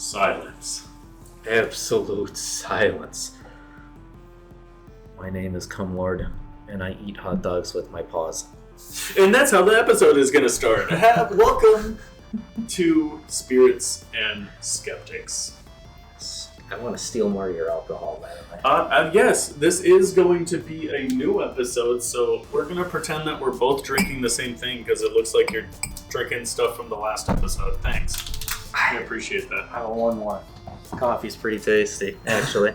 Silence. Absolute silence. My name is Cum Lord, and I eat hot dogs with my paws. And that's how the episode is going to start. Welcome to Spirits and Skeptics. I want to steal more of your alcohol, by the way. Yes, this is going to be a new episode, so we're going to pretend that we're both drinking the same thing because it looks like you're drinking stuff from the last episode. Thanks. I appreciate that. I want one more. Coffee's pretty tasty, actually.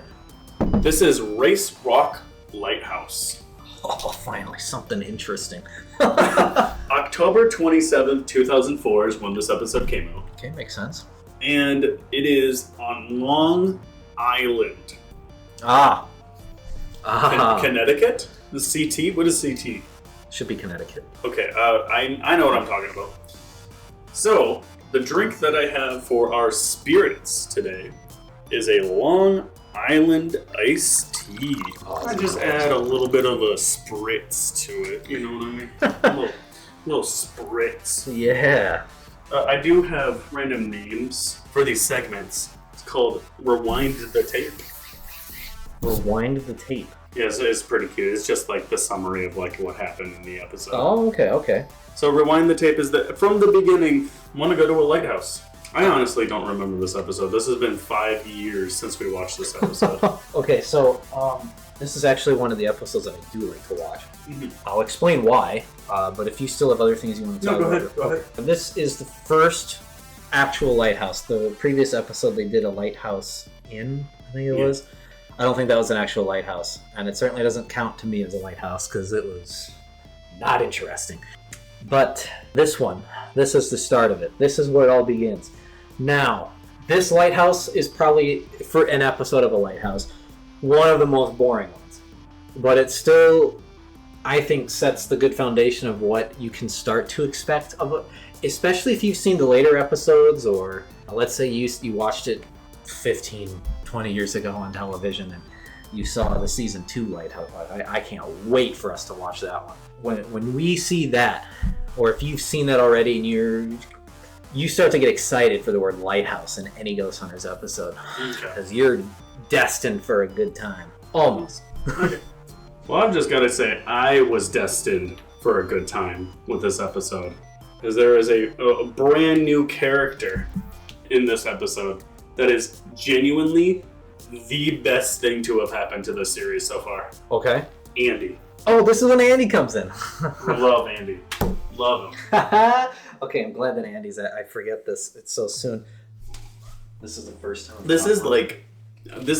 This is Race Rock Lighthouse. Oh, finally, something interesting. October 27th, 2004 is when this episode came out. Okay, makes sense. And it is on Long Island. Connecticut? The CT? What is CT? Should be Connecticut. Okay, I know what I'm talking about. So, the drink that I have for our spirits today is a Long Island iced tea. I just add a little bit of a spritz to it, you know what I mean? a little spritz. Yeah. I do have random names for these segments. It's called Rewind the Tape. Rewind the tape. Yeah, it's pretty cute. It's just like the summary of like what happened in the episode. Oh, okay. So Rewind the Tape is from the beginning, want to go to a lighthouse. I honestly don't remember this episode. This has been 5 years since we watched this episode. Okay, so this is actually one of the episodes that I do like to watch. Mm-hmm. I'll explain why, but if you still have other things you want to talk about. Go ahead. This is the first actual lighthouse. The previous episode they did a lighthouse inn, I think it was. I don't think that was an actual lighthouse, and it certainly doesn't count to me as a lighthouse because it was not interesting. But this is the start of it. This is where it all begins. Now, this lighthouse is probably, for an episode of a lighthouse, one of the most boring ones. But it still, I think, sets the good foundation of what you can start to expect of it, especially if you've seen the later episodes, or let's say you watched it 15, 20 years ago on television and you saw the season 2 lighthouse. I can't wait for us to watch that one. When we see that, or if you've seen that already and you start to get excited for the word lighthouse in any Ghost Hunters episode, because you're destined for a good time. Almost. Okay. Well, I've just got to say, I was destined for a good time with this episode, because there is a brand new character in this episode that is genuinely the best thing to have happened to this series so far. Okay. Andy. Oh, this is when Andy comes in. I love Andy. Love him. Okay, I'm glad that Andy's I forget this. It's so soon. This is the first time. This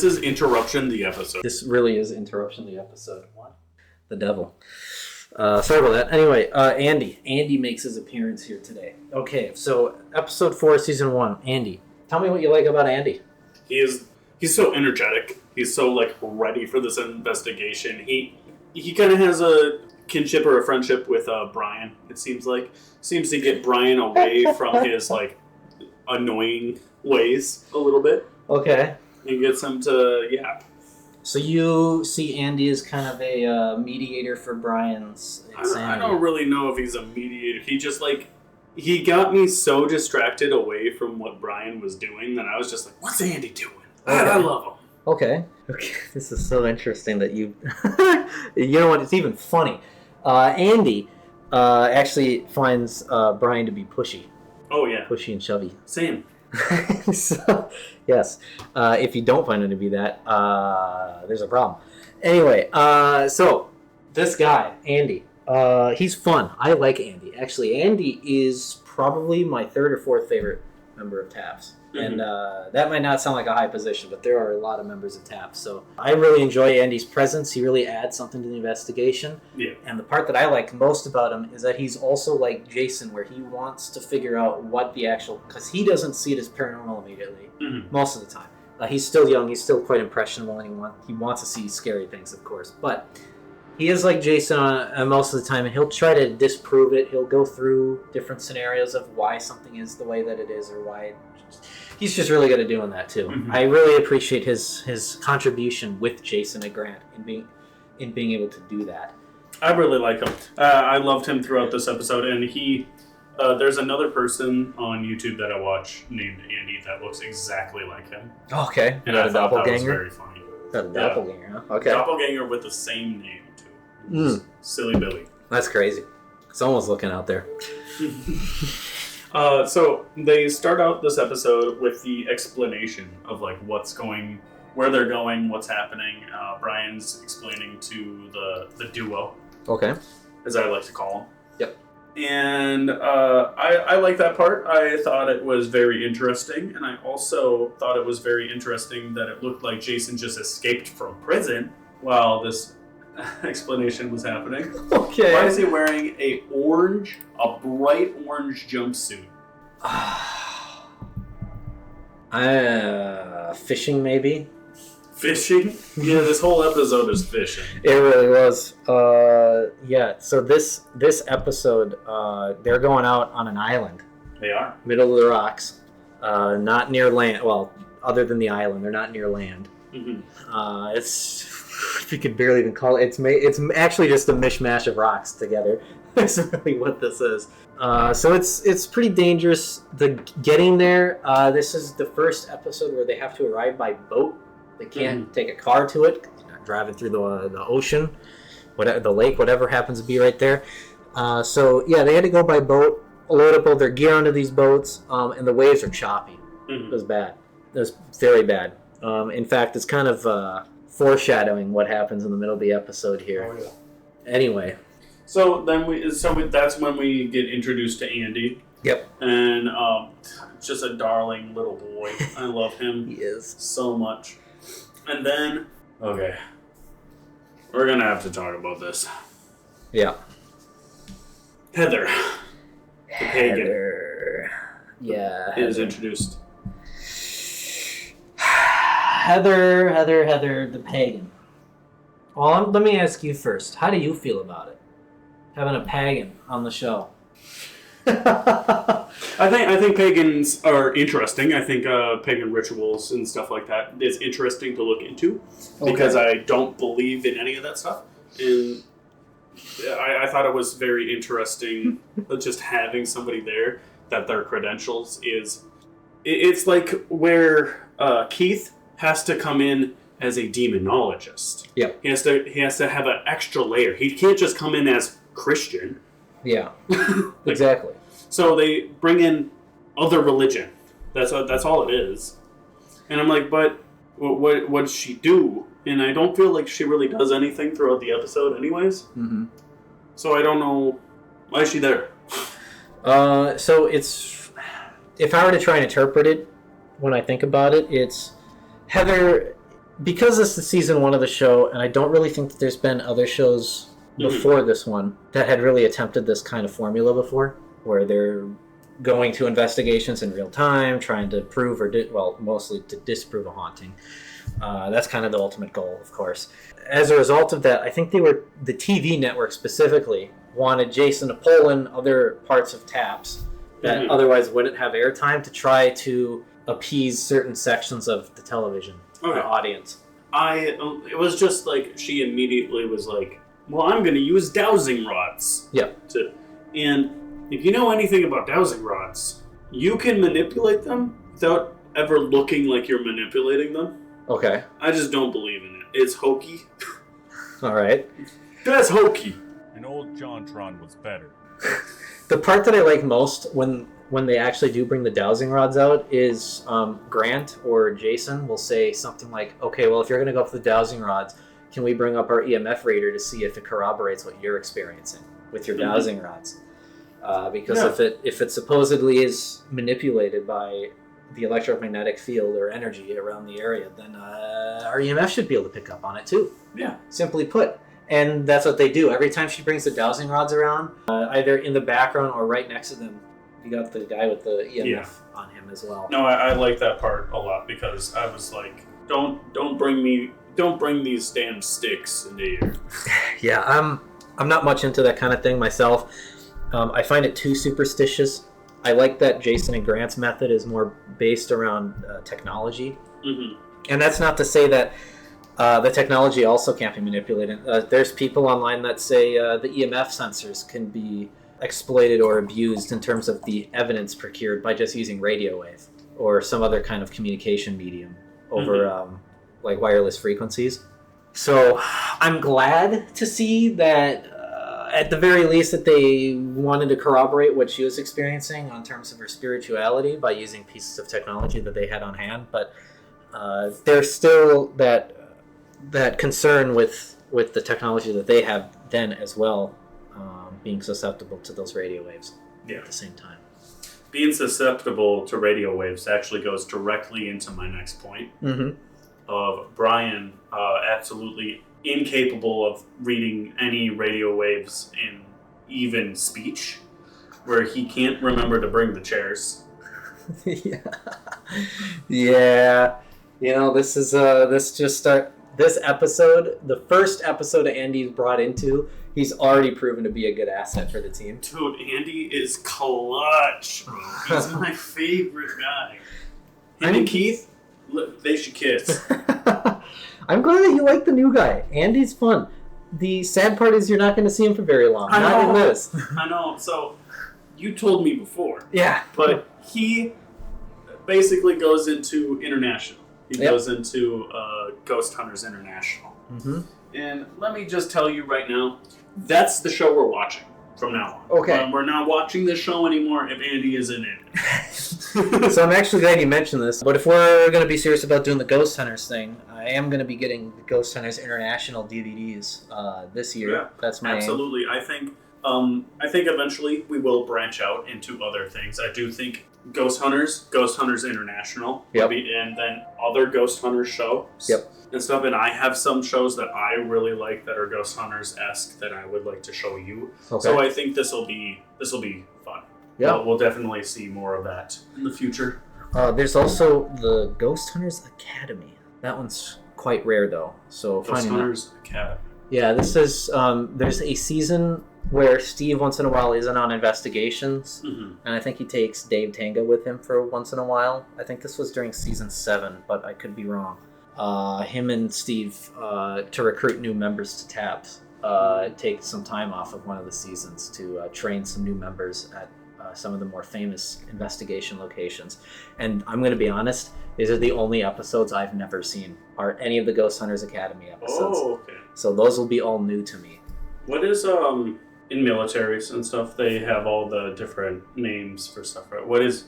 is Interruption the episode. This really is Interruption the episode. What? The devil. Sorry about that. Anyway, Andy. Andy makes his appearance here today. Okay, so episode 4, season 1. Andy. Tell me what you like about Andy. He's so energetic. He's so ready for this investigation. He kind of has a kinship or a friendship with Brian. It seems to get Brian away from his annoying ways a little bit. Okay. And gets him to So you see Andy as kind of a mediator for Brian's insanity. I don't really know if he's a mediator. He just he got me so distracted away from what Brian was doing that I was just like, what's Andy doing? Okay. I love him. Okay. This is so interesting that you... You know what? It's even funny. Andy actually finds Brian to be pushy. Oh, yeah. Pushy and shovey. Same. So, yes. If you don't find him to be that, there's a problem. Anyway, so this guy, Andy, he's fun. I like Andy. Actually, Andy is probably my 3rd or 4th favorite member of TAPS. Mm-hmm. And that might not sound like a high position, but there are a lot of members of TAPS. So I really enjoy Andy's presence. He really adds something to the investigation. Yeah. And the part that I like most about him is that he's also like Jason, where he wants to figure out what the actual... Because he doesn't see it as paranormal immediately, most of the time. He's still young. He's still quite impressionable, and he wants to see scary things, of course. But he is like Jason most of the time, and he'll try to disprove it. He'll go through different scenarios of why something is the way that it is, or why... He's just really good at doing that too. Mm-hmm. I really appreciate his contribution with Jason and Grant in being able to do that. I really like him. I loved him throughout this episode, and he There's another person on YouTube that I watch named Andy that looks exactly like him. Okay. And I thought that was very funny. That's a doppelganger, huh? Okay. Doppelganger with the same name, too. Silly Billy. That's crazy. Someone's looking out there. So they start out this episode with the explanation of like where they're going, what's happening. Brian's explaining to the duo. Okay. As I like to call them. Yep. And I like that part. I thought it was very interesting, and I also thought it was very interesting that it looked like Jason just escaped from prison while this explanation was happening. Okay. Why is he wearing a bright orange jumpsuit? Fishing, maybe? Fishing? Yeah, this whole episode is fishing. It really was. Yeah, so this episode, they're going out on an island. They are. Middle of the rocks. Not near land. Well, other than the island, they're not near land. Mm-hmm. It's... You could barely even call it. It's actually just a mishmash of rocks together. That's really what this is. So it's pretty dangerous. Getting there. This is the first episode where they have to arrive by boat. They can't take a car to it. They're not driving through the ocean, whatever, the lake, whatever happens to be right there. So yeah, they had to go by boat, load up all their gear onto these boats, and the waves are choppy. It was bad. It was very bad. In fact, it's kind of foreshadowing what happens in the middle of the episode here. Oh, yeah. Anyway. So that's when we get introduced to Andy. Yep. And just a darling little boy. I love him. He is. So much. And then, okay, we're going to have to talk about this. Yeah. Heather. The pagan. Heather. Yeah. Is introduced. Heather, the pagan. Well, let me ask you first. How do you feel about it? Having a pagan on the show. I think pagans are interesting. I think pagan rituals and stuff like that is interesting to look into because I don't believe in any of that stuff. And I thought it was very interesting just having somebody there that their credentials is. It's like where Keith has to come in as a demonologist. Yeah. He has to have an extra layer. He can't just come in as Christian. Yeah. Exactly. So they bring in other religion. That's all it is. And I'm like, but what does she do? And I don't feel like she really does anything throughout the episode anyways. Mm-hmm. So I don't know, why is she there? So it's, if I were to try and interpret it, when I think about it, it's Heather, because this is season 1 of the show, and I don't really think that there's been other shows before this one that had really attempted this kind of formula before, where they're going to investigations in real time, trying to prove mostly to disprove a haunting. That's kind of the ultimate goal, of course. As a result of that, I think the TV network specifically wanted Jason to pull in other parts of TAPS that otherwise wouldn't have airtime to try to appease certain sections of the television audience. It was just like she immediately was like, well, I'm going to use dowsing rods. Yeah. And if you know anything about dowsing rods, you can manipulate them without ever looking like you're manipulating them. Okay. I just don't believe in it. It's hokey. All right. That's hokey. And old JonTron was better. The part that I like most when they actually do bring the dowsing rods out is Grant or Jason will say something like, okay, well, if you're going to go for the dowsing rods, can we bring up our EMF radar to see if it corroborates what you're experiencing with your dowsing rods? Because if it supposedly is manipulated by the electromagnetic field or energy around the area, then our EMF should be able to pick up on it too. Yeah. Simply put. And that's what they do. Every time she brings the dowsing rods around, either in the background or right next to them, you got the guy with the EMF on him as well. No, I like that part a lot because I was like, don't bring these damn sticks into here. Yeah, I'm not much into that kind of thing myself. I find it too superstitious. I like that Jason and Grant's method is more based around technology. Mm-hmm. And that's not to say that the technology also can't be manipulated. There's people online that say the EMF sensors can be exploited or abused in terms of the evidence procured by just using radio wave or some other kind of communication medium over like wireless frequencies. So I'm glad to see that at the very least that they wanted to corroborate what she was experiencing in terms of her spirituality by using pieces of technology that they had on hand. But there's still that concern with the technology that they have then as well, being susceptible to those radio waves at the same time. Being susceptible to radio waves actually goes directly into my next point of Brian absolutely incapable of reading any radio waves in even speech, where he can't remember to bring the chairs. Yeah. You know, this is this episode, the first episode that Andy's brought into, he's already proven to be a good asset for the team. Dude, Andy is clutch. He's my favorite guy. Him and Keith, they should kiss. I'm glad that you like the new guy. Andy's fun. The sad part is you're not going to see him for very long. Not in this. I know. So, you told me before. Yeah. But he basically goes into international. He goes into Ghost Hunters International. And let me just tell you right now, that's the show we're watching from now on. Okay. We're not watching this show anymore if Andy isn't in it. So I'm actually glad you mentioned this. But if we're going to be serious about doing the Ghost Hunters thing, I am going to be getting the Ghost Hunters International DVDs this year. Yeah, that's my absolutely. aim. I think eventually we will branch out into other things. I do think Ghost Hunters International, and then other Ghost Hunters shows and stuff. And I have some shows that I really like that are Ghost Hunters-esque that I would like to show you. Okay. So I think this will be fun. Yeah, we'll definitely see more of that in the future. There's also the Ghost Hunters Academy. That one's quite rare though. So Ghost Hunters Academy. Yeah, this is there's a season where Steve once in a while isn't on investigations, and I think he takes Dave Tanga with him for once in a while. I think this was during season 7, but I could be wrong. Him and Steve, to recruit new members to TAPS, take some time off of one of the seasons to train some new members at some of the more famous investigation locations. And I'm going to be honest, these are the only episodes I've never seen, are any of the Ghost Hunters Academy episodes. Oh, okay. So those will be all new to me. What is, in militaries and stuff, they have all the different names for stuff, right? What is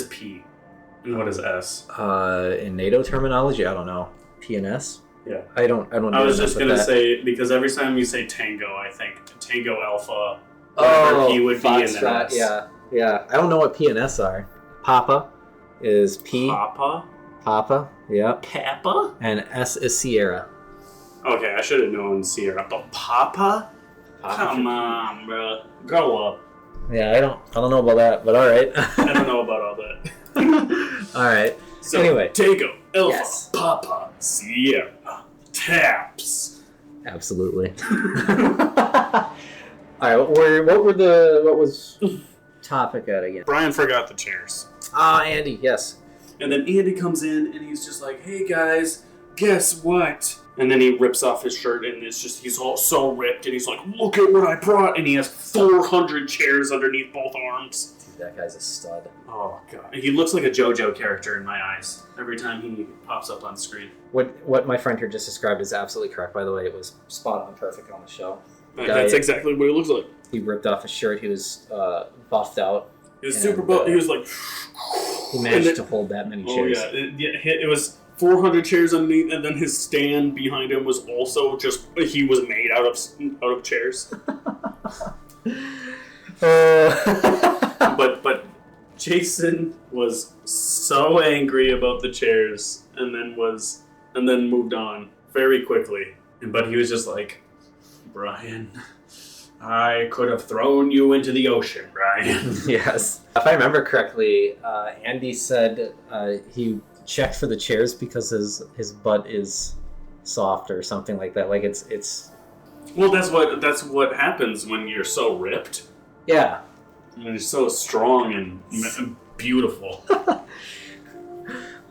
P and what is S? In NATO terminology, I don't know. P and S? Yeah. I don't I was just going to say, because every time you say Tango, I think Tango Alpha, whatever P would be, and then S. Yeah. I don't know what P and S are. Papa is P. Papa, yeah. Papa? And S is Sierra. Okay, I should have known Sierra. But Papa? Come on, bro. Grow up. Yeah, I don't know about that, but all right. I don't know about all that. All right. So, anyway. Tango, Alpha, Papa, Sierra, TAPS. Absolutely. All right, what was topic at again? Brian forgot the chairs. Andy, yes. And then Andy comes in and he's just like, "Hey guys, guess what?" And then he rips off his shirt and he's all so ripped and he's like, "Look at what I brought." And he has 400 chairs underneath both arms. Dude, that guy's a stud. Oh god. He looks like a JoJo character in my eyes every time he pops up on screen. What my friend here just described is absolutely correct, by the way. It was spot on perfect on the show. That's exactly what he looks like. He ripped off his shirt. He was buffed out. He was super buffed. He was like... He managed to hold that many chairs. Oh yeah. It was 400 chairs underneath, and then his stand behind him was also just... He was made out of chairs. But Jason was so angry about the chairs, and then moved on very quickly. But he was just like, "Brian, I could have thrown you into the ocean, Brian." Yes. If I remember correctly, Andy said he checked for the chairs because his butt is soft or something like that. Like it's. Well, that's what happens when you're so ripped. Yeah. You're so strong and beautiful.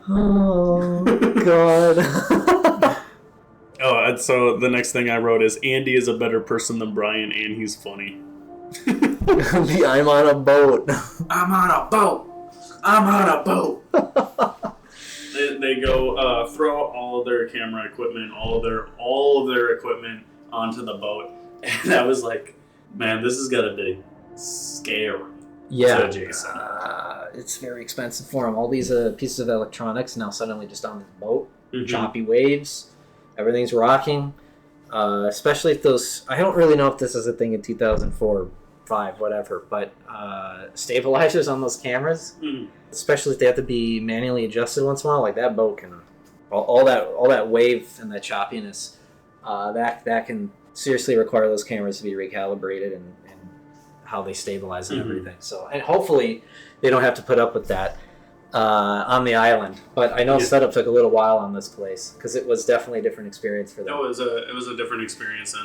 Oh God. Oh, and so the next thing I wrote is Andy is a better person than Brian, and he's funny. The I'm on a boat. I'm on a boat. I'm on a boat. They go throw all of their camera equipment, all of their equipment onto the boat, and I was like, man, this is gonna be scary. Yeah. To Jason. It's very expensive for him. All these pieces of electronics now suddenly just on this boat. Mm-hmm. Choppy waves. Everything's rocking. Especially if those... I don't really know if this is a thing in 2004, 5, whatever, but stabilizers on those cameras, especially if they have to be manually adjusted once in a while, like that boat can... All that wave and that choppiness, that can seriously require those cameras to be recalibrated and how they stabilize and everything. So, and hopefully they don't have to put up with that on the island. But I know setup took a little while on this place because it was definitely a different experience for them. It was a different experience,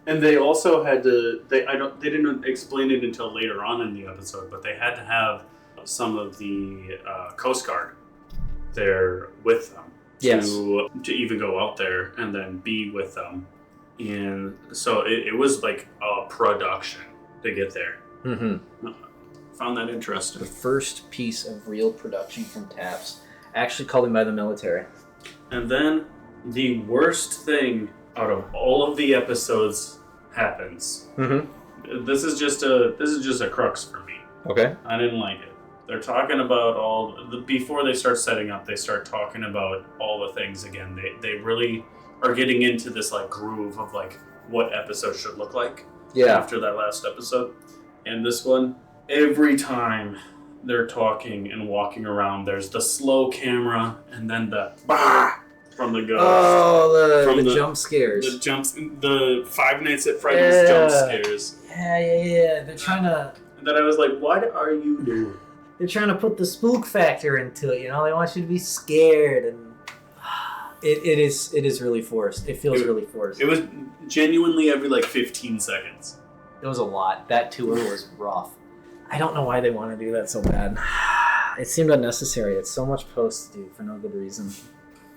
and they also had to. They didn't explain it until later on in the episode, but they had to have some of the Coast Guard there with them to even go out there and then be with them, and so it was like a production to get there. Found that interesting. The first piece of real production from TAPS, actually called in by the military. And then the worst thing out of all of the episodes happens. This is just a crux for me. Okay. I didn't like it. They're talking about before they start setting up, they start talking about all the things again. They really are getting into this like groove of like what episodes should look like. Yeah. After that last episode. And this one, every time they're talking and walking around, there's the slow camera and then the bah from the ghost. Oh, the jump scares. The Five Nights at Freddy's jump scares. Yeah. They're trying to... And then I was like, what are you doing? They're trying to put the spook factor into it, you know? They want you to be scared, and it is really forced. It feels really forced. It was genuinely every like 15 seconds. It was a lot. That tour was rough. I don't know why they want to do that so bad. It seemed unnecessary. It's so much post to do for no good reason.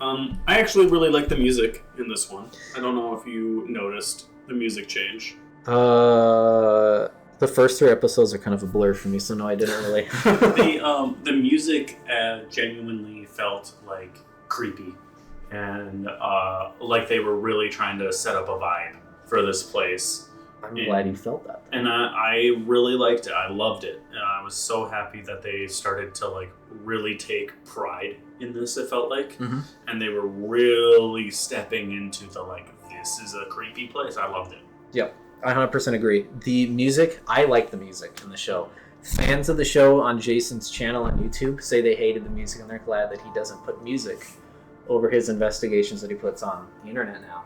I actually really like the music in this one. I don't know if you noticed the music change. The first 3 episodes are kind of a blur for me, so no, I didn't really. The music genuinely felt like creepy, and like they were really trying to set up a vibe for this place. I'm glad you felt that. And I really liked it. I loved it. I was so happy that they started to like really take pride in this. It felt like, and they were really stepping into the like, this is a creepy place. I loved it. Yep. I 100% agree. The music, I like the music in the show. Fans of the show on Jason's channel on YouTube say they hated the music and they're glad that he doesn't put music over his investigations that he puts on the internet now.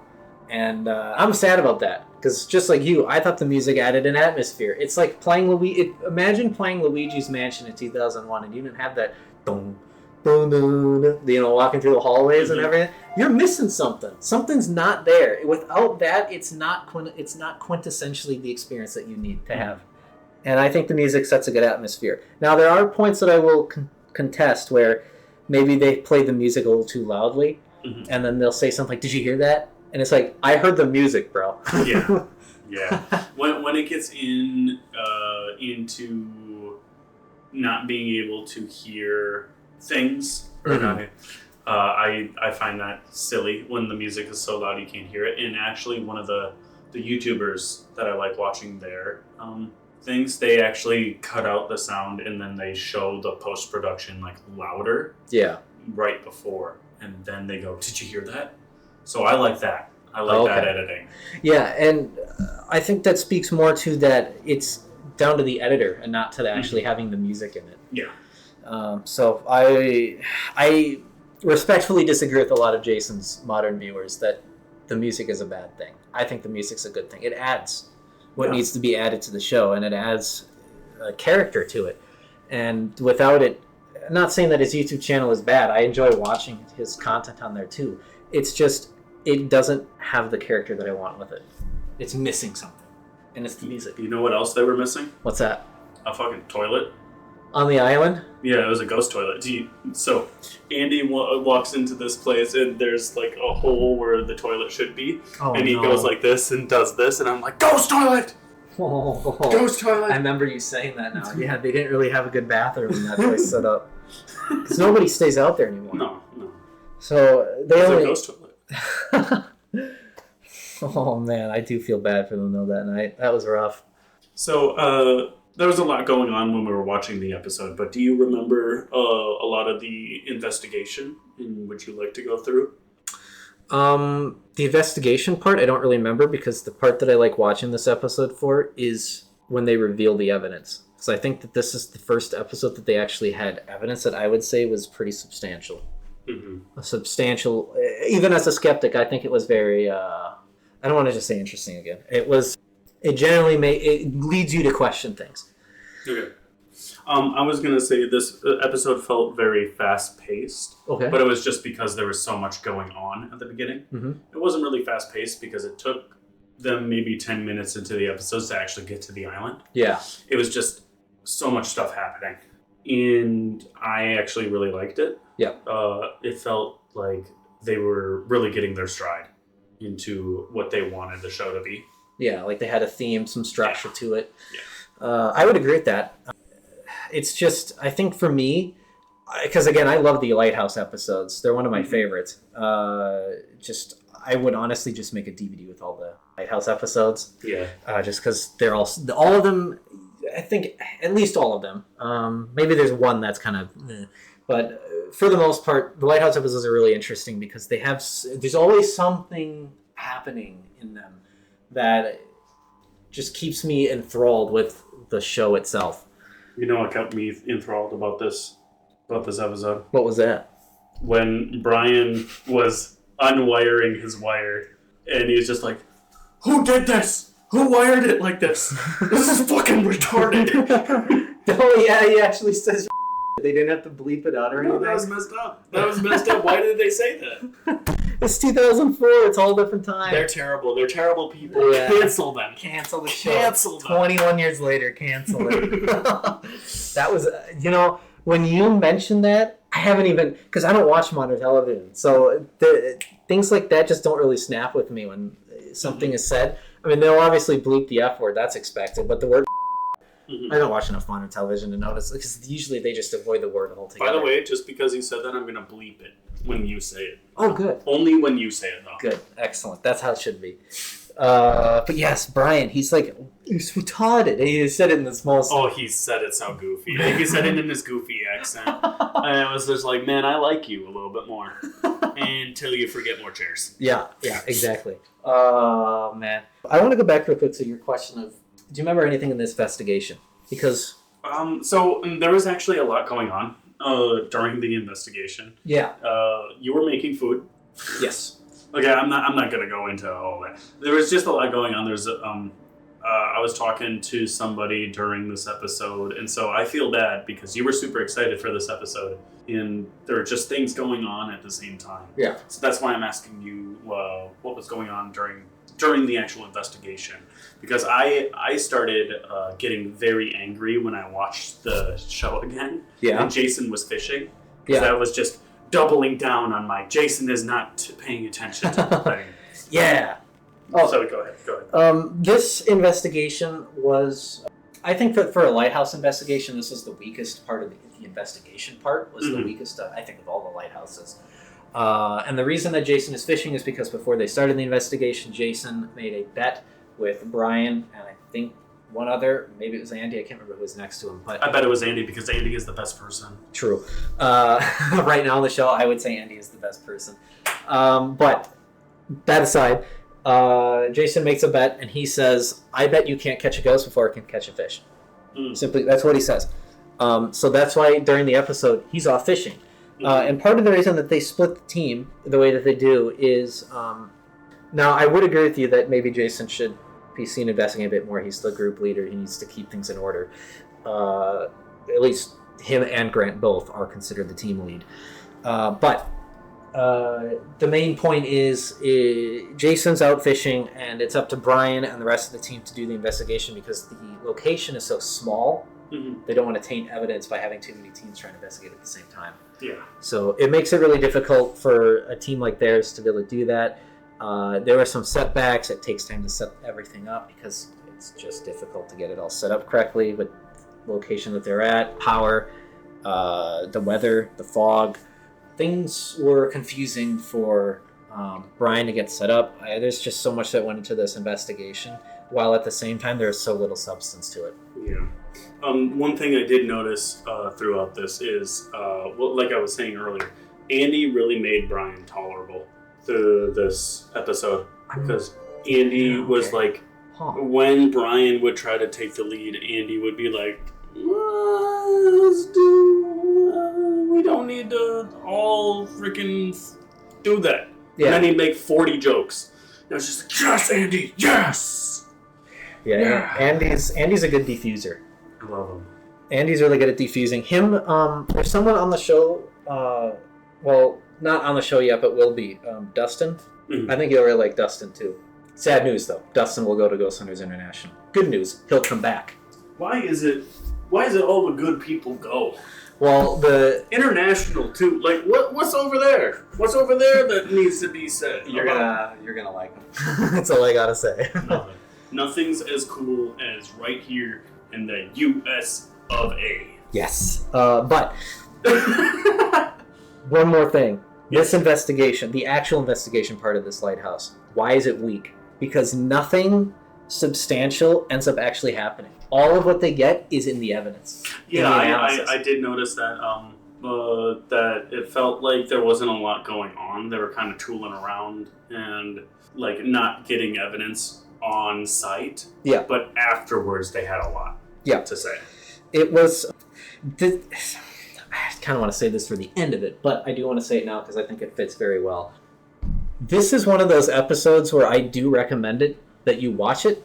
And I'm sad about that because just like you, I thought the music added an atmosphere. It's like playing imagine playing Luigi's Mansion in 2001 and you didn't have that boom, boom, boom, you know, walking through the hallways and everything. You're missing something. Something's not there. Without that, it's not quintessentially the experience that you need to have. And I think the music sets a good atmosphere. Now, there are points that I will contest where maybe they play the music a little too loudly, and then they'll say something like, "Did you hear that?" And it's like, I heard the music, bro. Yeah. When it gets into not being able to hear things, or not, I find that silly when the music is so loud you can't hear it. And actually, one of the YouTubers that I like watching their things, they actually cut out the sound and then they show the post-production like louder. Yeah. Right before, and then they go, "Did you hear that?" So I like that. I like that editing. Yeah, and I think that speaks more to that it's down to the editor and not to actually having the music in it. Yeah. So I respectfully disagree with a lot of Jason's modern viewers that the music is a bad thing. I think the music's a good thing. It adds what needs to be added to the show, and it adds a character to it. And without it, I'm not saying that his YouTube channel is bad. I enjoy watching his content on there too. It's just, it doesn't have the character that I want with it. It's missing something. And it's the music. You know what else they were missing? What's that? A fucking toilet. On the island? Yeah, it was a ghost toilet. So Andy walks into this place and there's like a hole where the toilet should be. And he goes like this and does this. And I'm like, ghost toilet! Ghost toilet. I remember you saying that now. Yeah, they didn't really have a good bathroom in that place set up. Because nobody stays out there anymore. No. So they It's only... a ghost toilet. Oh man, I do feel bad for them though that night. That was rough. So there was a lot going on when we were watching the episode, but do you remember a lot of the investigation? And would you like to go through? The investigation part I don't really remember, because the part that I like watching this episode for is when they reveal the evidence. Because I think that this is the first episode that they actually had evidence that I would say was pretty substantial. Mm-hmm. A substantial, even as a skeptic, I think it was very, I don't want to just say interesting again. It generally it leads you to question things. Okay. I was going to say this episode felt very fast-paced. Okay. But it was just because there was so much going on at the beginning. Mm-hmm. It wasn't really fast-paced because it took them maybe 10 minutes into the episodes to actually get to the island. Yeah. It was just so much stuff happening. And I actually really liked it. Yeah. It felt like they were really getting their stride into what they wanted the show to be. Yeah, like they had a theme, some structure to it. Yeah. I would agree with that. It's just, I think for me, because again, I love the Lighthouse episodes. They're one of my favorites. I would honestly just make a DVD with all the Lighthouse episodes. Yeah. Just because they're all of them, I think at least all of them. Maybe there's one that's kind of, but for the most part, the Lighthouse episodes are really interesting because there's always something happening in them that just keeps me enthralled with the show itself. You know what kept me enthralled about this episode? What was that? When Brian was unwiring his wire, and he was just like, "Who did this? Who wired it like this? This is fucking retarded." Oh yeah, he actually says they didn't have to bleep it out or anything. No, that was messed up. Why did they say that? It's 2004. It's all different time. They're terrible. They're terrible people. Yeah. Cancel them. Cancel the show. Cancel them. 21 years later, cancel it. That was, when you mentioned that, I haven't even, because I don't watch modern television. So things like that just don't really snap with me when something is said. I mean, they'll obviously bleep the F word. That's expected. But the word, I don't watch enough modern television to notice, because usually they just avoid the word altogether. By the way, just because you said that, I'm going to bleep it when you say it. Oh, good. Only when you say it, though. Good. Excellent. That's how it should be. But yes, Brian, he's like, he's retarded. And he said it in the smallest... Oh, he said it so goofy. He said it in his goofy accent. And I was just like, man, I like you a little bit more. Until you forget more chairs. Yeah, exactly. Oh, man. I want to go back real quick to your question of, do you remember anything in this investigation? Because... So there was actually a lot going on during the investigation. Yeah. You were making food. Yes. Okay, I'm not gonna go into all that. There was just a lot going on. There's I was talking to somebody during this episode, and so I feel bad because you were super excited for this episode, and there are just things going on at the same time. Yeah. So that's why I'm asking you what was going on during the actual investigation, because I started getting very angry when I watched the show again. Yeah. And Jason was fishing. Because I was just doubling down on my Jason is not paying attention to the thing. Yeah. Oh, so go ahead. This investigation was, I think for a lighthouse investigation, this was the weakest part of the investigation part, was the weakest, I think, of all the lighthouses. And the reason that Jason is fishing is because before they started the investigation, Jason made a bet with Brian and I think one other, maybe it was Andy, I can't remember who was next to him. But I bet it was Andy because Andy is the best person. True. Right now on the show, I would say Andy is the best person. But that aside, Jason makes a bet and he says, I bet you can't catch a ghost before I can catch a fish. Simply, that's what he says. So that's why during the episode, he's off fishing. And part of the reason that they split the team the way that they do is, now I would agree with you that maybe Jason should be seen investigating a bit more. He's the group leader. He needs to keep things in order. At least him and Grant both are considered the team lead. But the main point is Jason's out fishing, and it's up to Brian and the rest of the team to do the investigation because the location is so small. They don't want to taint evidence by having too many teams trying to investigate at the same time. Yeah. So it makes it really difficult for a team like theirs to be able to do that. There are some setbacks. It takes time to set everything up because It's just difficult to get it all set up correctly with the location that they're at, power, the weather, the fog. Things were confusing for Brian to get set up. There's just so much that went into this investigation, while at the same time there's so little substance to it. Yeah. One thing I did notice throughout this is, well, like I was saying earlier, Andy really made Brian tolerable through this episode, because Andy was like, when Brian would try to take the lead, Andy would be like, we don't need to all freaking do that. Yeah. And then he'd make 40 jokes. And I was just like, yes, Andy, yes! Yeah. Andy's a good diffuser. I love him. Andy's really good at defusing. There's someone on the show, well, not on the show yet, but will be, Dustin. Mm-hmm. I think you'll really like Dustin, too. Sad news, though. Dustin will go to Ghost Hunters International. Good news, he'll come back. Why is it all the good people go? Well, the international too. Like what's over there? What's over there that needs to be said? You're gonna like them. That's all I gotta say. Nothing's as cool as right here in the U.S. of A. Yes, but one more thing. This investigation, the actual investigation part of this lighthouse, why is it weak? Because nothing substantial ends up actually happening. All of what they get is in the evidence. Yeah, I did notice that that it felt like there wasn't a lot going on. They were kind of tooling around and like not getting evidence on site. Yeah. But afterwards, they had a lot to say. It was... I kind of want to say this for the end of it, but I do want to say it now because I think it fits very well. This is one of those episodes where I do recommend it, that you watch it.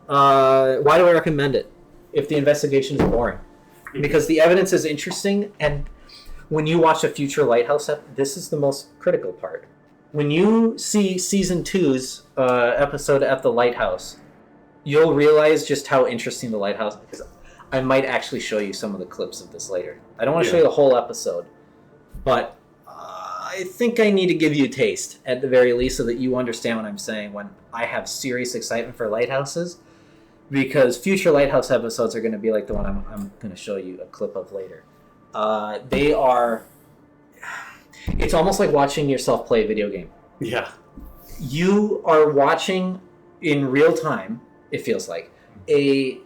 Why do I recommend it? If the investigation is boring. Because the evidence is interesting, and when you watch a future Lighthouse this is the most critical part. When you see Season 2's episode at the Lighthouse, you'll realize just how interesting the Lighthouse is. Because I might actually show you some of the clips of this later. I don't want to show you the whole episode, but I think I need to give you a taste, at the very least, so that you understand what I'm saying when I have serious excitement for lighthouses, because future Lighthouse episodes are going to be like the one I'm going to show you a clip of later. They are... It's almost like watching yourself play a video game. Yeah. You are watching in real time, it feels like, a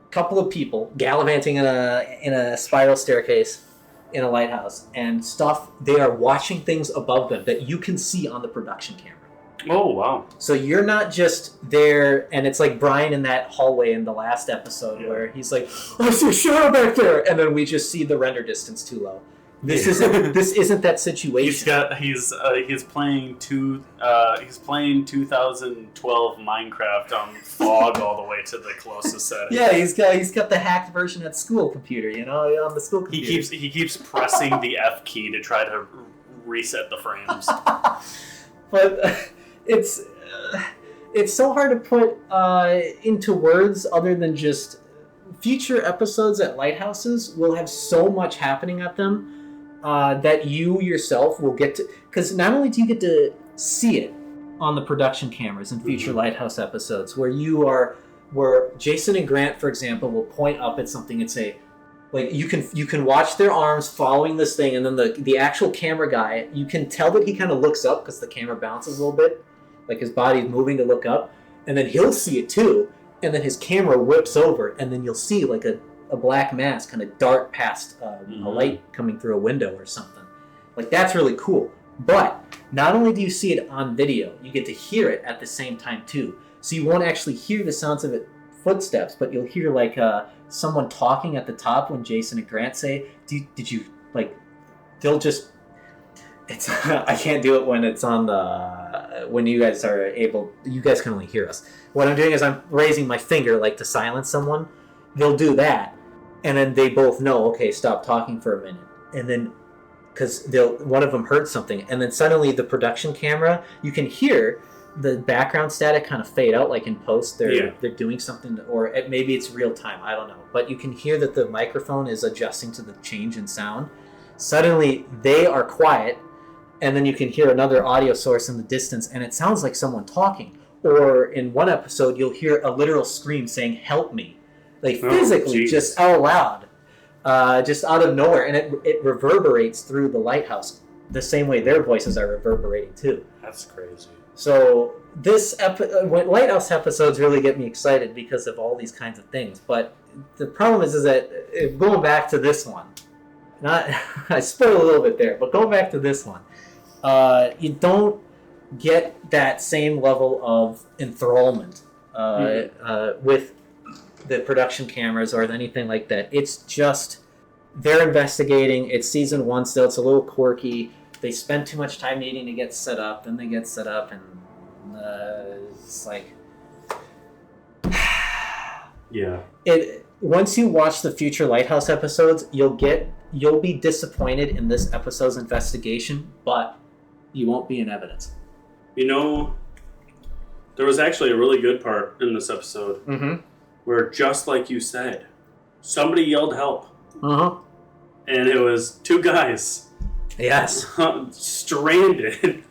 couple of people gallivanting in a spiral staircase in a lighthouse, and stuff, they are watching things above them that you can see on the production camera. Oh, wow. So you're not just there, and it's like Brian in that hallway in the last episode where he's like, I see a shadow back there, and then we just see the render distance too low. This isn't that situation. He's playing 2012 Minecraft on fog all the way to the closest setting. Yeah, he's got the hacked version at school computer, on the school computer. He keeps pressing the F key to try to reset the frames. But it's so hard to put into words other than just future episodes at lighthouses will have so much happening at them. That you yourself will get to... Because not only do you get to see it on the production cameras in future Lighthouse episodes, where Jason and Grant, for example, will point up at something and say, like, you can watch their arms following this thing, and then the actual camera guy, you can tell that he kind of looks up because the camera bounces a little bit, like his body's moving to look up, and then he'll see it too, and then his camera whips over, and then you'll see like a black mass kind of dart past a light coming through a window or something. Like, that's really cool. But not only do you see it on video, you get to hear it at the same time too. So you won't actually hear the sounds of it footsteps, but you'll hear like someone talking at the top when Jason and Grant say, did you, like, they'll just... It's I can't do it when it's on the... When you guys are able... You guys can only hear us. What I'm doing is I'm raising my finger, like, to silence someone. They'll do that. And then they both know, okay, stop talking for a minute. And then, because one of them heard something, and then suddenly the production camera, you can hear the background static kind of fade out, like in post, they're doing something, or maybe it's real time, I don't know. But you can hear that the microphone is adjusting to the change in sound. Suddenly, they are quiet, and then you can hear another audio source in the distance, and it sounds like someone talking. or in one episode, you'll hear a literal scream saying, "Help me." Like physically, just out loud. Just out of nowhere, and it reverberates through the lighthouse the same way their voices are reverberating too. That's crazy. So lighthouse episodes really get me excited because of all these kinds of things. But the problem is that going back to this one, I spoiled a little bit there, but going back to this one, you don't get that same level of enthrallment with the production cameras or anything like that. It's just they're investigating. It's season 1 still. It's a little quirky. They spend too much time needing to get set up. Then they get set up, and it's like yeah. Once you watch the future Lighthouse episodes, you'll be disappointed in this episode's investigation, but you won't be in evidence. You know, there was actually a really good part in this episode. Mm-hmm. Where, just like you said, somebody yelled help. Uh-huh. And it was 2 guys. Yes. Stranded in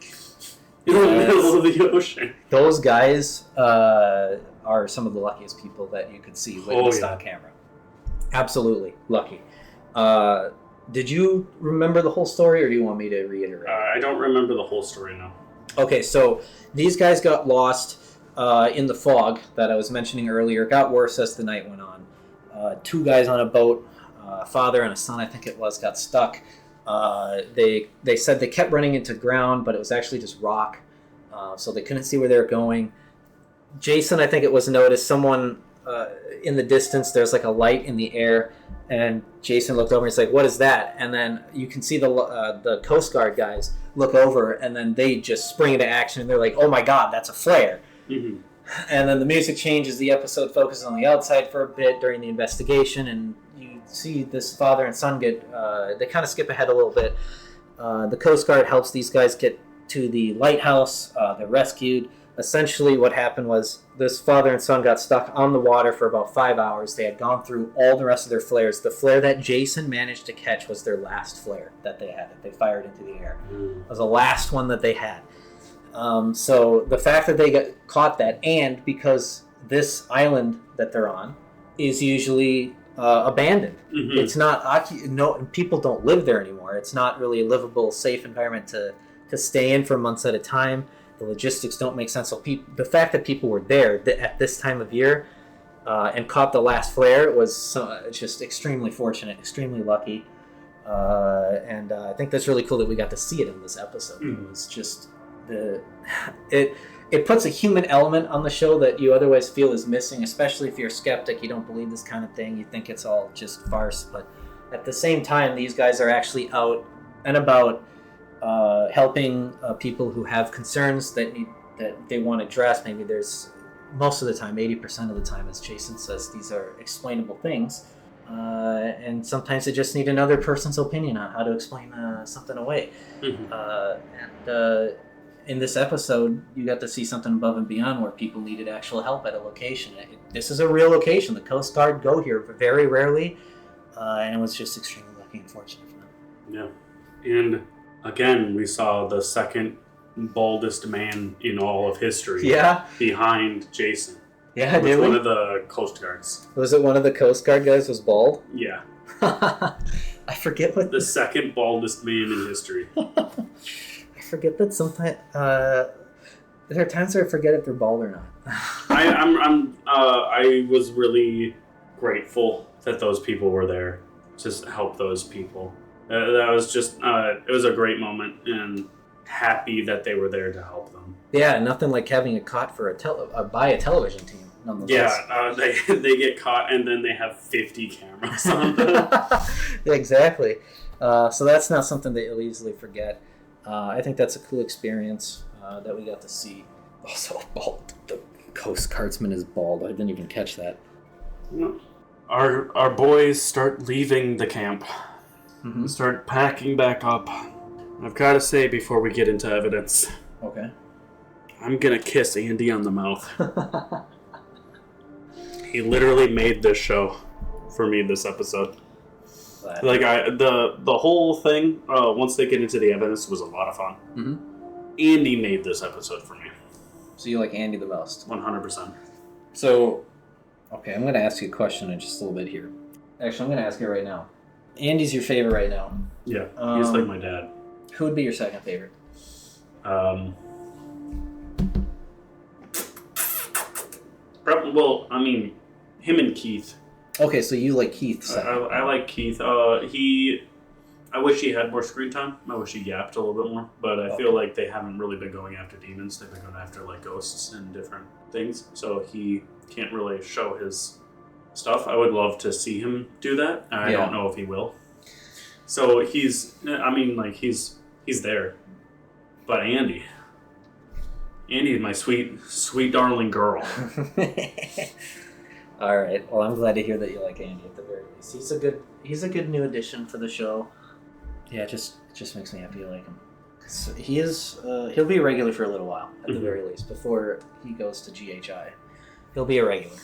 the middle of the ocean. Those guys are some of the luckiest people that you could see witnessed on camera. Absolutely lucky. Did you remember the whole story, or do you want me to reiterate? I don't remember the whole story now. Okay, so these guys got lost in the fog that I was mentioning earlier. It got worse as the night went on. 2 guys on a boat, a father and a son, I think it was, got stuck. They said they kept running into ground, but it was actually just rock, so they couldn't see where they were going. Jason, I think it was, noticed someone in the distance. There's like a light in the air, and Jason looked over and he's like, "What is that?" And then you can see the Coast Guard guys look over, and then they just spring into action, and they're like, "Oh my God, that's a flare!" Mm-hmm. And then the music changes. The episode focuses on the outside for a bit during the investigation, and you see this father and son get. They kind of skip ahead a little bit. The Coast Guard helps these guys get to the lighthouse. They're rescued. Essentially, what happened was this father and son got stuck on the water for about 5 hours. They had gone through all the rest of their flares. The flare that Jason managed to catch was their last flare that they had, that they fired into the air. It was the last one that they had. So the fact that they got caught that, and because this island that they're on is usually abandoned. Mm-hmm. It's not people don't live there anymore. It's not really a livable, safe environment to stay in for months at a time. The logistics don't make sense. So the fact that people were there at this time of year and caught the last flare was just extremely fortunate, extremely lucky, and I think that's really cool that we got to see it in this episode. It was just it puts a human element on the show that you otherwise feel is missing, especially if you're a skeptic. You don't believe this kind of thing. You think it's all just farce. But at the same time, these guys are actually out and about helping people who have concerns that they want addressed. Maybe there's, most of the time, 80% of the time, as Jason says, these are explainable things. And sometimes they just need another person's opinion on how to explain something away. Mm-hmm. And in this episode, you got to see something above and beyond where people needed actual help at a location. This is a real location. The Coast Guard go here very rarely, and it was just extremely lucky and fortunate for them. Yeah. And again, we saw the second baldest man in all of history behind Jason. Yeah, did we? One of the Coast Guards. Was it one of the Coast Guard guys was bald? Yeah. I forget what... The second baldest man in history. I forget that sometimes... there are times where I forget if they're bald or not. I was really grateful that those people were there to help those people. That was just... it was a great moment, and happy that they were there to help them. Yeah, nothing like having it caught for by a television team. Yeah, they get caught and then they have 50 cameras on them. Exactly. So that's not something that you'll easily forget. I think that's a cool experience that we got to see. Also, bald. The Coast Guardsman is bald. I didn't even catch that. Our boys start leaving the camp. Mm-hmm. Start packing back up. I've got to say before we get into evidence. Okay. I'm going to kiss Andy on the mouth. He literally made this show for me this episode. Like the whole thing, once they get into the evidence, was a lot of fun. Mm-hmm. Andy made this episode for me. So you like Andy the most. 100%. So, okay, I'm going to ask you a question in just a little bit here. Actually, I'm going to ask you right now. Andy's your favorite right now. Yeah, he's like my dad. Who would be your second favorite? Well, I mean, him and Keith. Okay, so you like Keith. I like Keith. I wish he had more screen time. I wish he yapped a little bit more. But I feel like they haven't really been going after demons. They've been going after like ghosts and different things. So he can't really show his stuff. I would love to see him do that. I don't know if he will. So he's there. But Andy is my sweet, sweet darling girl. All right. Well, I'm glad to hear that you like Andy at the very least. He's a good new addition for the show. Yeah, it just makes me happy to like him. So he'll be a regular for a little while at the very least before he goes to GHI. He'll be a regular.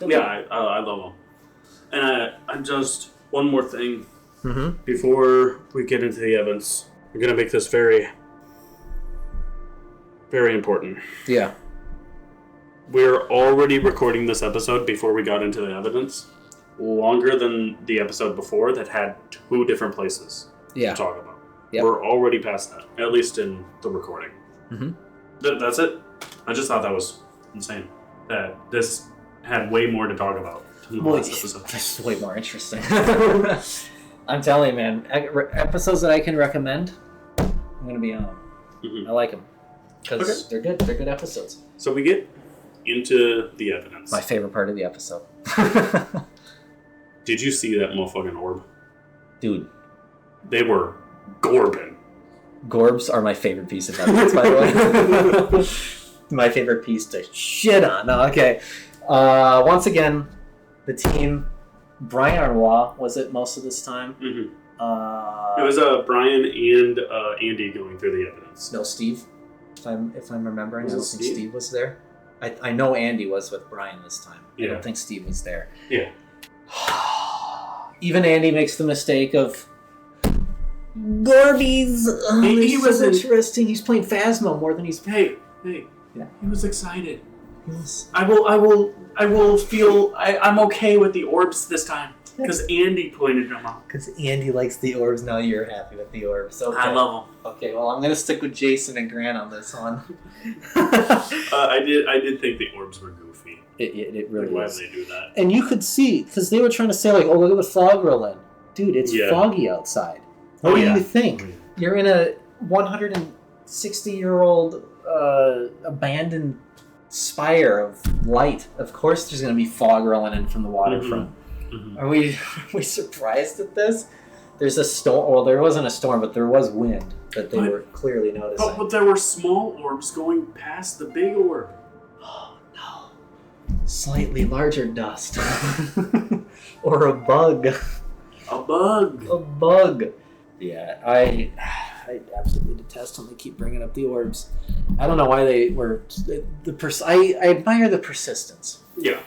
I love him. And I'm just one more thing before we get into the evidence. We're gonna make this very, very important. Yeah. We're already recording this episode before we got into the evidence. Longer than the episode before that had 2 different places to talk about. Yep. We're already past that, at least in the recording. That's it. I just thought that was insane. That this had way more to talk about than the last episode. This is way more interesting. I'm telling you, man. Episodes that I can recommend, I'm going to be on them. I like them. Because they're good. They're good episodes. So we get into the evidence. My favorite part of the episode. Did you see that motherfucking orb? Dude. They were gorbing. Gorbs are my favorite piece of evidence, by the way. My favorite piece to shit on. No, okay. Once again, the team, Brian Arnois was it most of this time? It was Brian and Andy going through the evidence. No, Steve. If I'm remembering, I don't think Steve was there. I know Andy was with Brian this time. I don't think Steve was there. Yeah. Even Andy makes the mistake of Gorbies. He was so interesting. He's playing Phasmo more than he's. Hey. Yeah. He was excited. Yes. I will feel. I'm okay with the orbs this time because Andy pointed them out. Because Andy likes the orbs. Now you're happy with the orbs. Okay. I love them. Okay. Well, I'm gonna stick with Jason and Grant on this one. I did think the orbs were goofy. It really is. Why did they do that? And you could see because they were trying to say like, "Oh, look at the fog roll in." Dude, it's foggy outside. What do you think? You're in a 160-year-old abandoned spire of light. Of course there's going to be fog rolling in from the waterfront. Are we surprised at this? There's a storm. Well, there wasn't a storm, but there was wind that they were clearly noticing. But there were small orbs going past the big orb. Oh, no. Slightly larger dust. Or a bug. A bug. A bug. Yeah, I absolutely detest when they keep bringing up the orbs. I don't know why they were I admire the persistence. Yeah.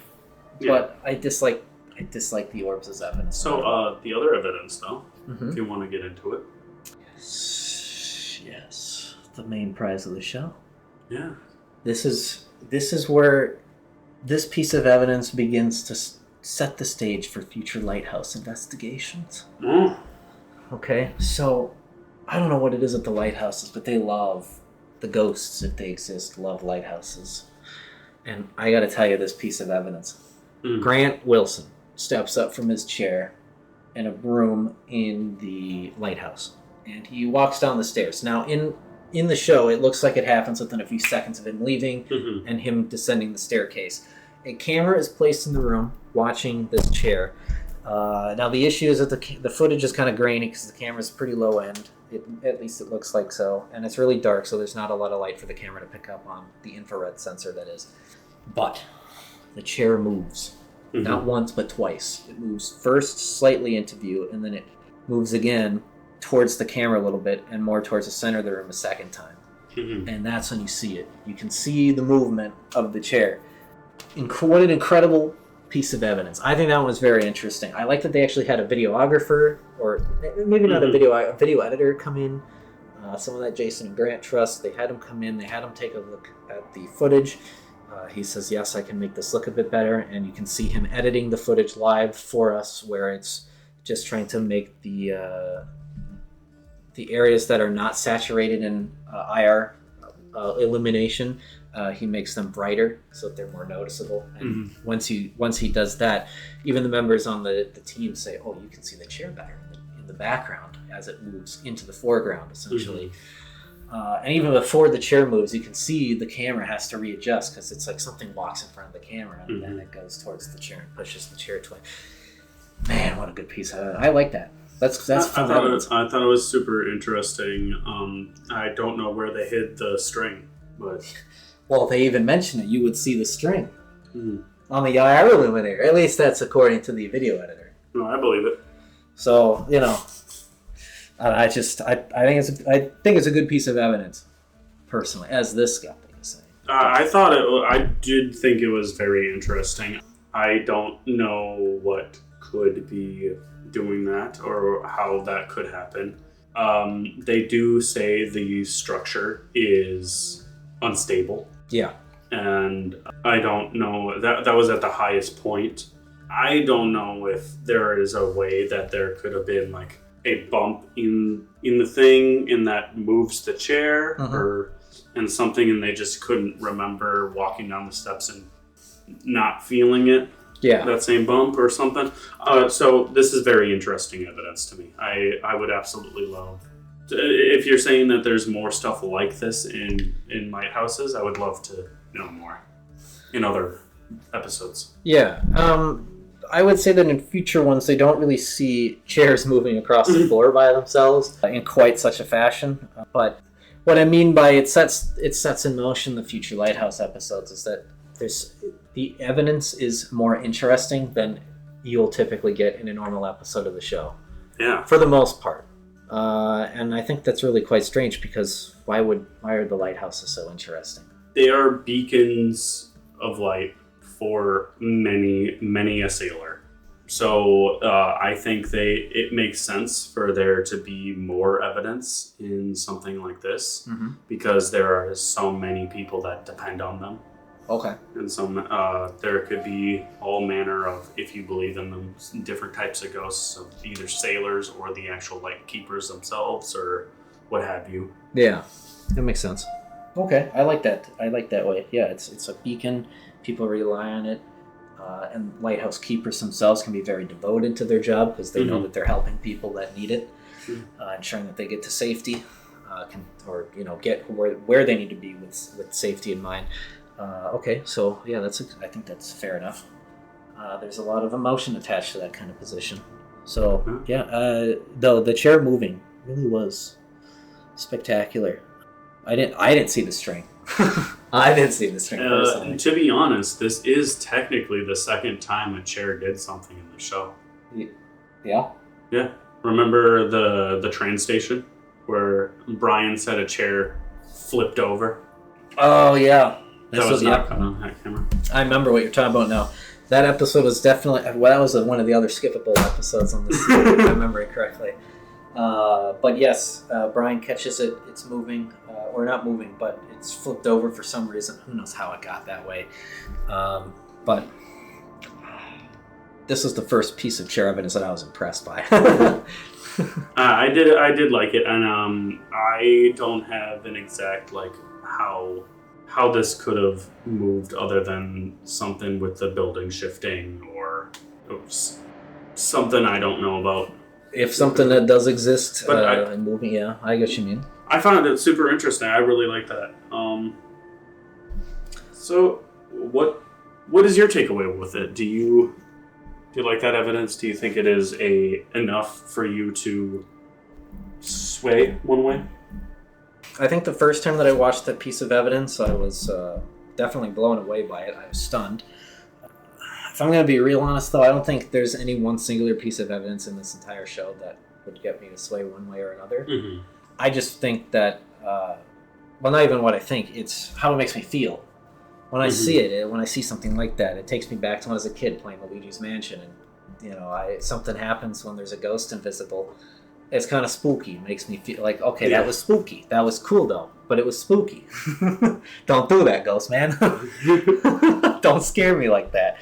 But I dislike the orbs as evidence. So the other evidence, though, if you want to get into it. Yes, the main prize of the show. Yeah. This is where this piece of evidence begins to set the stage for future lighthouse investigations. Okay, so I don't know what it is at the lighthouses, but they love the ghosts, if they exist, love lighthouses. And I gotta tell you this piece of evidence. Grant Wilson steps up from his chair in a broom in the lighthouse. And he walks down the stairs. Now, in the show, it looks like it happens within a few seconds of him leaving and him descending the staircase. A camera is placed in the room watching this chair. Now the issue is that the footage is kind of grainy because the camera's pretty low end. At least it looks like so. And it's really dark, so there's not a lot of light for the camera to pick up on, the infrared sensor that is. But the chair moves. Not once, but twice. It moves first slightly into view, and then it moves again towards the camera a little bit and more towards the center of the room a second time. And that's when you see it. You can see the movement of the chair. What an incredible piece of evidence. I think that one was very interesting. I like that they actually had a videographer, or maybe not a video editor come in. some of that Jason and Grant trust. They had him come in. They had him take a look at the footage. He says, yes, I can make this look a bit better. And you can see him editing the footage live for us, where it's just trying to make the areas that are not saturated in IR illumination. He makes them brighter so that they're more noticeable. And once he does that, even the members on the team say, oh, you can see the chair better in the background as it moves into the foreground, essentially. And even before the chair moves, you can see the camera has to readjust because it's like something walks in front of the camera and then it goes towards the chair and pushes the chair twice. Man, what a good piece of it. I like that. That's fun. I thought it was super interesting. I don't know where they hid the string, but... Well, they even mentioned it. You would see the string on the IR illuminator. At least that's according to the video editor. No, I believe it. So, I think it's a good piece of evidence, personally, as this skeptic is saying. I did think it was very interesting. I don't know what could be doing that or how that could happen. They do say the structure is unstable. Yeah. And I don't know, that was at the highest point. I don't know if there is a way that there could have been like a bump in the thing and that moves the chair and something, and they just couldn't remember walking down the steps and not feeling it. Yeah. That same bump or something. So this is very interesting evidence to me. I would absolutely love, if you're saying that there's more stuff like this in lighthouses, I would love to know more in other episodes. Yeah. I would say that in future ones, they don't really see chairs moving across the floor by themselves in quite such a fashion. But what I mean by it sets in motion the future Lighthouse episodes is that the evidence is more interesting than you'll typically get in a normal episode of the show. Yeah. For the most part. And I think that's really quite strange, because why are the lighthouses so interesting? They are beacons of light for many a sailor. So I think it makes sense for there to be more evidence in something like this, because there are so many people that depend on them. Okay. And there could be all manner of, if you believe in them, different types of ghosts of either sailors or the actual light keepers themselves or what have you. Yeah, that makes sense. Okay, I like that. I like that way. Yeah, it's a beacon. People rely on it. And lighthouse keepers themselves can be very devoted to their job because they know that they're helping people that need it, ensuring that they get to safety, get where they need to be with safety in mind. Okay, so yeah, I think that's fair enough. There's a lot of emotion attached to that kind of position. So yeah, though the chair moving really was spectacular. I didn't see the string. I didn't see the string personally. To be honest, this is technically the second time a chair did something in the show. Yeah? Yeah. Remember the train station where Brian said a chair flipped over? Oh, yeah. That was not caught on that camera. I remember what you're talking about now. That episode was definitely... Well, that was one of the other skippable episodes on this, if I remember it correctly. But yes, Brian catches it. It's moving, or not moving, but it's flipped over for some reason. Who knows how it got that way? But this was the first piece of chair evidence that I was impressed by. I did like it, and I don't have an exact how this could have moved other than something with the building shifting or something I don't know about. If something that does exist and moving, yeah, I get what you mean. I found it super interesting. I really like that. So what is your takeaway with it? Do you like that evidence? Do you think it is enough for you to sway one way? I think the first time that I watched that piece of evidence, I was definitely blown away by it. I was stunned. If I'm going to be real honest, though, I don't think there's any one singular piece of evidence in this entire show that would get me to sway one way or another. Mm-hmm. I just think that, not even what I think, it's how it makes me feel. When I see it, when I see something like that, it takes me back to when I was a kid playing Luigi's Mansion, and something happens when there's a ghost invisible, It's kind of spooky. Makes me feel like, okay, Yeah. that was spooky. That was cool, though. But it was spooky. Don't do that, Ghost Man. Don't scare me like that.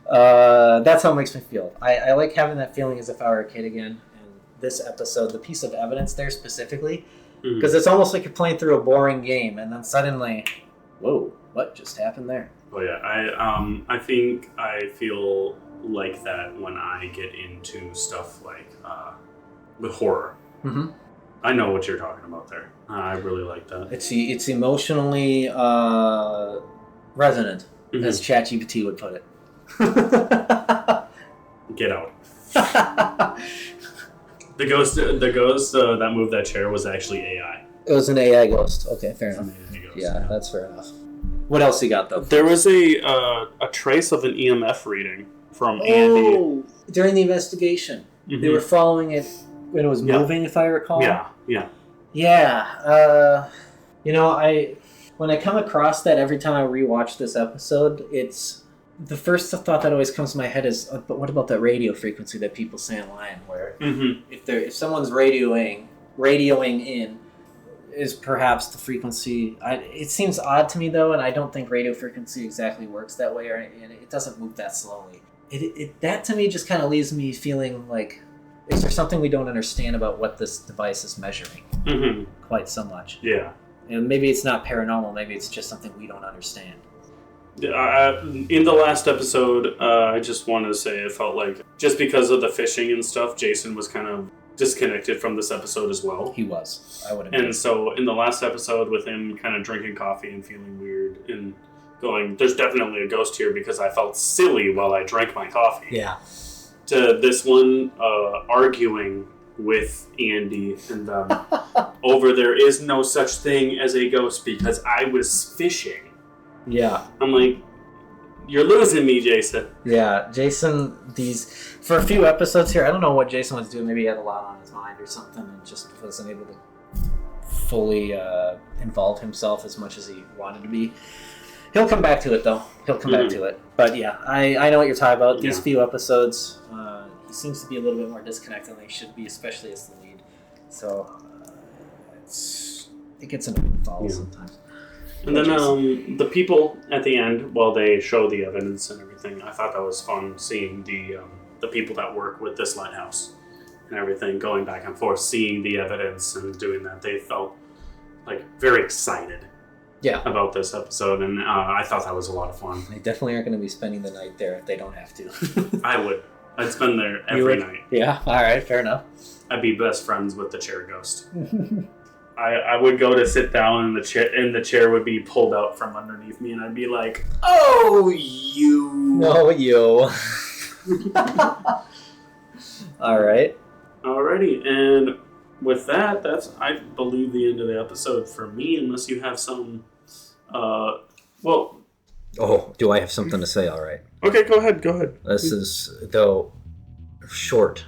That's how it makes me feel. I like having that feeling as if I were a kid again. And this episode, the piece of evidence there specifically, because it's almost like you're playing through a boring game, and then suddenly, whoa, what just happened there? Oh yeah, I think I feel like that when I get into stuff like with horror. Mm-hmm. I know what you're talking about there. I really like that. It's emotionally resonant, as ChatGPT would put it. Get out. The ghost that moved that chair was actually AI. It was an AI ghost. Okay, fair enough. Ghost, Yeah, that's fair enough. What else you got, though? There was a trace of an EMF reading from Andy. Oh, during the investigation. They were following it when it was moving, if I recall. Yeah. Yeah. When I come across that every time I rewatch this episode, it's the first thought that always comes to my head is, but what about that radio frequency that people say online, where if someone's radioing in, is perhaps the frequency. It seems odd to me though, and I don't think radio frequency exactly works that way, and it doesn't move that slowly. That to me just kind of leaves me feeling like, is there something we don't understand about what this device is measuring quite so much? Yeah. And maybe it's not paranormal, maybe it's just something we don't understand. In the last episode, I just want to say it felt like, just because of the fishing and stuff, Jason was kind of disconnected from this episode as well. He was. I would agree. And so in the last episode, with him kind of drinking coffee and feeling weird and going, there's definitely a ghost here because I felt silly while I drank my coffee. Yeah. To this one arguing with Andy and them over there is no such thing as a ghost because I was fishing. Yeah. I'm like, you're losing me, Jason. Yeah, Jason, for a few episodes here, I don't know what Jason was doing. Maybe he had a lot on his mind or something and just wasn't able to fully involve himself as much as he wanted to be. He'll come back to it, though. He'll come back to it. But yeah, I know what you're talking about. These few episodes, he seems to be a little bit more disconnected than he should be, especially as the lead. So it gets annoying to follow sometimes. And then the people at the end, while they show the evidence and everything, I thought that was fun seeing the people that work with this lighthouse and everything, going back and forth, seeing the evidence and doing that. They felt like very excited about this episode, and I thought that was a lot of fun. They definitely aren't going to be spending the night there if they don't have to. I would. I'd spend there every night. Yeah, all right, fair enough. I'd be best friends with the chair ghost. I would go to sit down and the chair would be pulled out from underneath me and I'd be like, "Oh, you." No, you. All right. Alrighty, and with that, that's, I believe, the end of the episode for me, unless you have some, Oh, do I have something to say? All right. Okay, go ahead. This is, though, short.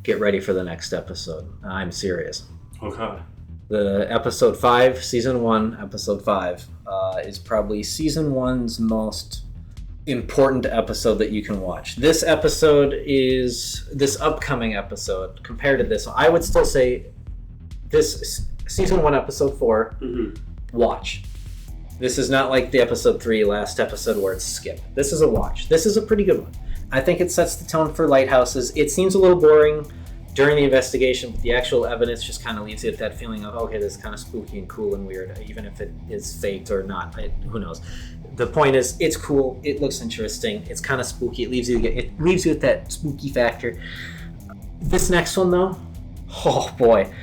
Get ready for the next episode. I'm serious. Okay. The episode 5, season 1, episode 5, is probably season 1's most important episode that you can watch. This upcoming episode, compared to this one, I would still say this season 1, episode 4, watch. This is not like the episode 3 last episode where it's skip. This is a watch. This is a pretty good one. I think it sets the tone for lighthouses. It seems a little boring during the investigation, but the actual evidence just kind of leaves you with that feeling of, okay, this is kind of spooky and cool and weird, even if it is faked or not. Who knows? The point is, it's cool. It looks interesting. It's kind of spooky. It leaves you with that spooky factor. This next one, though, oh boy.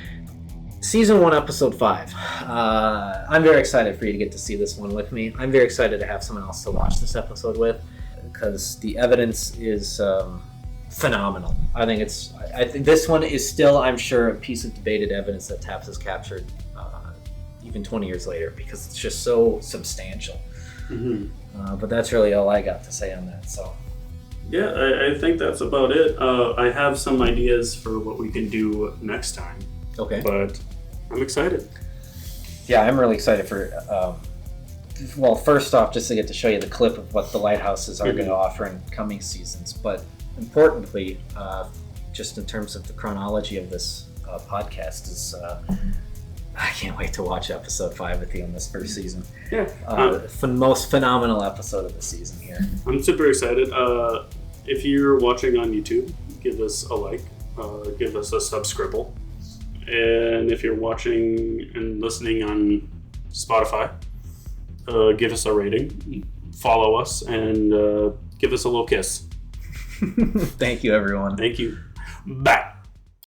Season 1, episode 5. I'm very excited for you to get to see this one with me. I'm very excited to have someone else to watch this episode with, because the evidence is phenomenal. I think this one is still, I'm sure, a piece of debated evidence that TAPS has captured even 20 years later, because it's just so substantial. But that's really all I got to say on that. So yeah, I think that's about it. I have some ideas for what we can do next time. Okay. But I'm excited. Yeah, I'm really excited for well, first off, just to get to show you the clip of what the lighthouses are going to offer in coming seasons, but importantly, just in terms of the chronology of this podcast is. I can't wait to watch episode 5 with you on this first season. Yeah. Most phenomenal episode of the season here. I'm super excited. If you're watching on YouTube, give us a like, give us a subscribble. And if you're watching and listening on Spotify, give us a rating, follow us, and give us a little kiss. Thank you, everyone. Thank you. Bye.